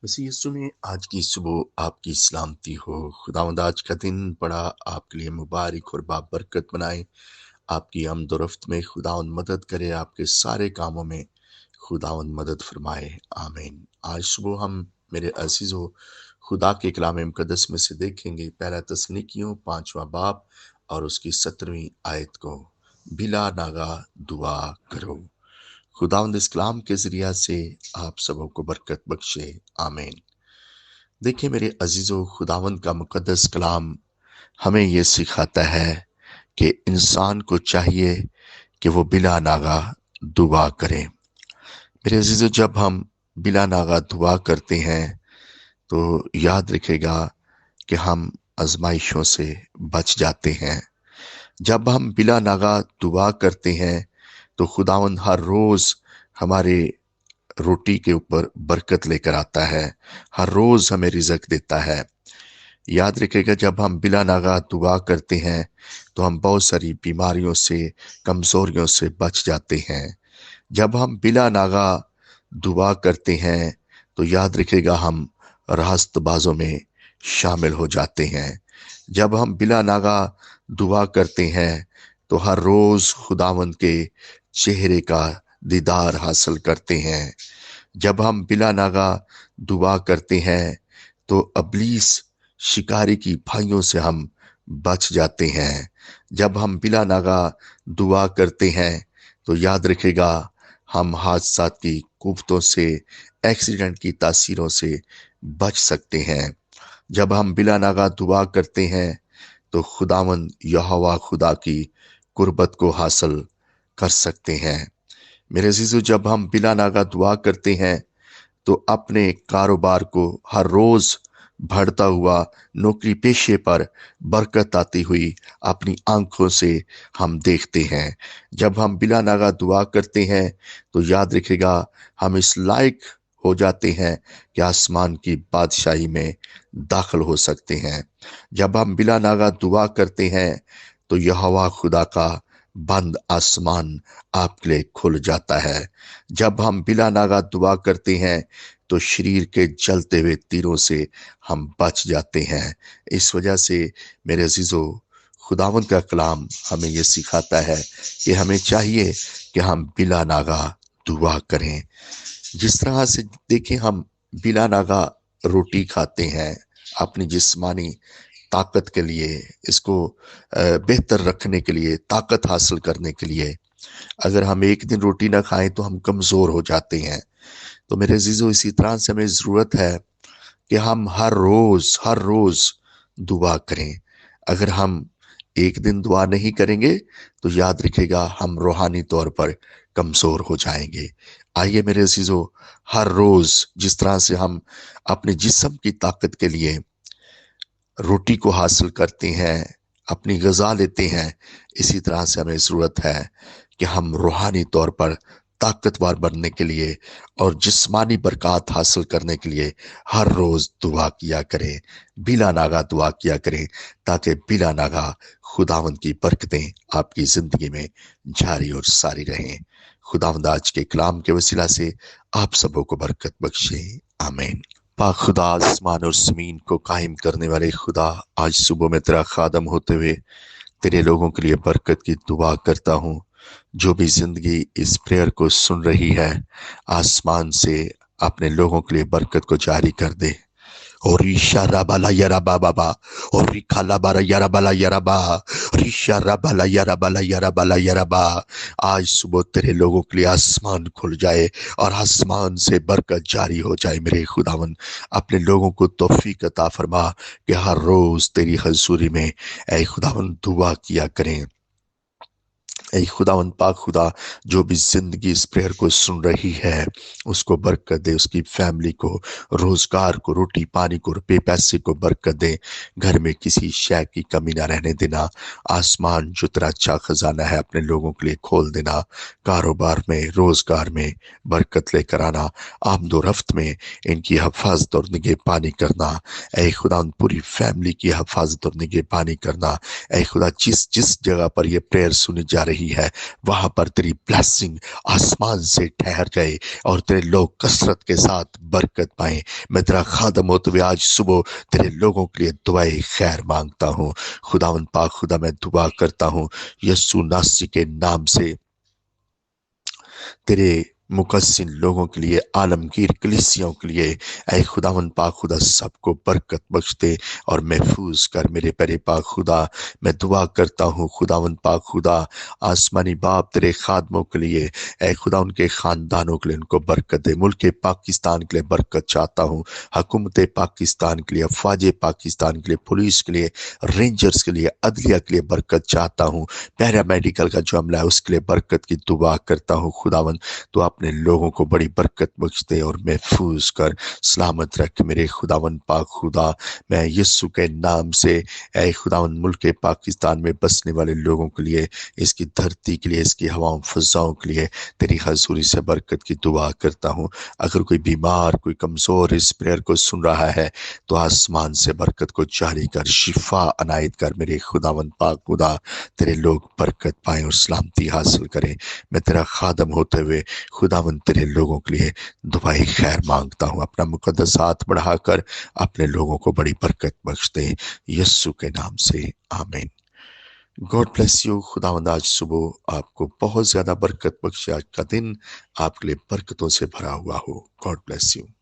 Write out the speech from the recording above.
مسیح یسوع میں آج کی صبح آپ کی سلامتی ہو۔ خداوند آج کا دن بڑا آپ کے لیے مبارک اور بابرکت بنائے۔ آپ کی آمد و رفت میں خداوند مدد کرے، آپ کے سارے کاموں میں خداوند مدد فرمائے، آمین۔ آج صبح ہم میرے عزیزو خدا کے کلام مقدس میں سے دیکھیں گے پہلا تسنیکیوں 5واں باب اور اس کی 17ویں آیت کو، بلا ناگا دعا کرو۔ خداوند اس کلام کے ذریعہ سے آپ سبوں کو برکت بخشے، آمین۔ دیکھیں میرے عزیزو، خداوند کا مقدس کلام ہمیں یہ سکھاتا ہے کہ انسان کو چاہیے کہ وہ بلا ناگا دعا کرے۔ میرے عزیزو، جب ہم بلا ناگا دعا کرتے ہیں تو یاد رکھے گا کہ ہم آزمائشوں سے بچ جاتے ہیں۔ جب ہم بلا ناگا دعا کرتے ہیں تو خداوند ہر روز ہمارے روٹی کے اوپر برکت لے کر آتا ہے، ہر روز ہمیں رزق دیتا ہے۔ یاد رکھے گا جب ہم بلا ناگا دعا کرتے ہیں تو ہم بہت ساری بیماریوں سے، کمزوریوں سے بچ جاتے ہیں۔ جب ہم بلا ناگا دعا کرتے ہیں تو یاد رکھے گا ہم راست بازوں میں شامل ہو جاتے ہیں۔ جب ہم بلا ناگا دعا کرتے ہیں تو ہر روز خداوند کے چہرے کا دیدار حاصل کرتے ہیں۔ جب ہم بلا ناگا دعا کرتے ہیں تو ابلیس شکاری کی بھائیوں سے ہم بچ جاتے ہیں۔ جب ہم بلا ناگا دعا کرتے ہیں تو یاد رکھے گا ہم حادثات کی قوتوں سے، ایکسیڈنٹ کی تاثیروں سے بچ سکتے ہیں۔ جب ہم بلا ناگا دعا کرتے ہیں تو خداوند یہوہ خدا کی قربت کو حاصل کر سکتے ہیں۔ میرے عزیزو، جب ہم بلا ناگا دعا کرتے ہیں تو اپنے کاروبار کو ہر روز بڑھتا ہوا، نوکری پیشے پر برکت آتی ہوئی اپنی آنکھوں سے ہم دیکھتے ہیں۔ جب ہم بلا ناگا دعا کرتے ہیں تو یاد رکھے گا ہم اس لائق ہو جاتے ہیں کہ آسمان کی بادشاہی میں داخل ہو سکتے ہیں۔ جب ہم بلا ناگا دعا کرتے ہیں تو یہوہ خدا کا بند آسمان آپ کے لیے کھل جاتا ہے۔ جب ہم بلا ناگا دعا کرتے ہیں تو شریر کے جلتے ہوئے تیروں سے ہم بچ جاتے ہیں۔ اس وجہ سے میرے عزیزو، خداوند کا کلام ہمیں یہ سکھاتا ہے کہ ہمیں چاہیے کہ ہم بلا ناگا دعا کریں۔ جس طرح سے دیکھیں ہم بلا ناگا روٹی کھاتے ہیں اپنی جسمانی طاقت کے لیے، اس کو بہتر رکھنے کے لیے، طاقت حاصل کرنے کے لیے۔ اگر ہم ایک دن روٹی نہ کھائیں تو ہم کمزور ہو جاتے ہیں۔ تو میرے عزیزو، اسی طرح سے ہمیں ضرورت ہے کہ ہم ہر روز دعا کریں۔ اگر ہم ایک دن دعا نہیں کریں گے تو یاد رکھے گا ہم روحانی طور پر کمزور ہو جائیں گے۔ آئیے میرے عزیزو، ہر روز جس طرح سے ہم اپنے جسم کی طاقت کے لیے روٹی کو حاصل کرتے ہیں، اپنی غذا لیتے ہیں، اسی طرح سے ہمیں ضرورت ہے کہ ہم روحانی طور پر طاقتور بننے کے لیے اور جسمانی برکات حاصل کرنے کے لیے ہر روز دعا کیا کریں، بلا ناگا دعا کیا کریں، تاکہ بلا ناگا خداوند کی برکتیں آپ کی زندگی میں جاری اور ساری رہیں۔ خداوند آج کے کلام کے وسیلہ سے آپ سبوں کو برکت بخشے، آمین۔ پاک خدا، آسمان اور زمین کو قائم کرنے والے خدا، آج صبح میں تیرا خادم ہوتے ہوئے تیرے لوگوں کے لیے برکت کی دعا کرتا ہوں۔ جو بھی زندگی اس پریئر کو سن رہی ہے، آسمان سے اپنے لوگوں کے لیے برکت کو جاری کر دے۔ اور ریشا ربالا یرا بابا، اور ریکھالا بارا یرا بالا یرا با، ریشا ربالا یرا بالا یرا بالا یرا با۔ آج صبح تیرے لوگوں کے لیے آسمان کھل جائے اور آسمان سے برکت جاری ہو جائے۔ میرے خداوند، اپنے لوگوں کو توفیق عطا فرما کہ ہر روز تیری حضوری میں اے خداوند دعا کیا کریں۔ اے خداوند پاک خدا، جو بھی زندگی اس پریئر کو سن رہی ہے، اس کو برکت دے، اس کی فیملی کو، روزگار کو، روٹی پانی کو، روپے پیسے کو برکت دے۔ گھر میں کسی شے کی کمی نہ رہنے دینا۔ آسمان جو تیرا اچھا خزانہ ہے اپنے لوگوں کے لیے کھول دینا۔ کاروبار میں، روزگار میں برکت لے کر آنا۔ آمد و رفت میں ان کی حفاظت اور نگہبانی کرنا۔ اے خداوند پوری فیملی کی حفاظت اور نگہبانی کرنا۔ اے خدا، جس جگہ پر یہ پریئر سنی جا رہی رہی ہے وہاں پر تیری بلیسنگ آسمان سے ٹھہر جائے اور تیرے لوگ کثرت کے ساتھ برکت پائیں۔ میں تیرا خادم ہوتے ہوئے آج صبح تیرے لوگوں کے لیے دعائیں خیر مانگتا ہوں۔ خداوند پاک خدا میں دعا کرتا ہوں یسوع ناصری کے نام سے تیرے مقصن لوگوں کے لیے، عالمگیر کلیسیوں کے لیے، اے خداوند پاک خدا سب کو برکت بخش دے اور محفوظ کر میرے پیارے پاک خدا۔ میں دعا کرتا ہوں خداوند پاک خدا آسمانی باپ تیرے خادموں کے لیے، اے خدا ان کے خاندانوں کے لیے ان کو برکت دے۔ ملک پاکستان کے لیے برکت چاہتا ہوں، حکومت پاکستان کے لیے، افواج پاکستان کے لیے، پولیس کے لیے، رینجرز کے لیے، عدلیہ کے لیے برکت چاہتا ہوں۔ پیرا میڈیکل کا جو عملہ ہے اس کے لیے برکت کی دعا کرتا ہوں خداوند، تو اپنے لوگوں کو بڑی برکت بخش دے اور محفوظ کر سلامت رکھ میرے خداوند پاک خدا۔ میں یسوع کے نام سے اے خداوند ملک پاکستان میں بسنے والے لوگوں کے لیے، اس کی دھرتی کے لیے، اس کی ہواؤں فضاؤں کے لیے تیری حضوری سے برکت کی دعا کرتا ہوں۔ اگر کوئی بیمار، کوئی کمزور اس پریئر کو سن رہا ہے تو آسمان سے برکت کو جاری کر، شفا عنایت کر میرے خداوند پاک خدا۔ تیرے لوگ برکت پائیں اور سلامتی حاصل کریں۔ میں تیرا خادم ہوتے ہوئے خداوند تیرے لوگوں کے لیے دعائیں خیر مانگتا ہوں، اپنا مقدس ہاتھ بڑھا کر اپنے لوگوں کو بڑی برکت بخش دے یسوع کے نام سے، آمین۔ God bless you. خداوند آج صبح آپ کو بہت زیادہ برکت بخشے، آج کا دن آپ کے لیے برکتوں سے بھرا ہوا ہو۔ God bless you.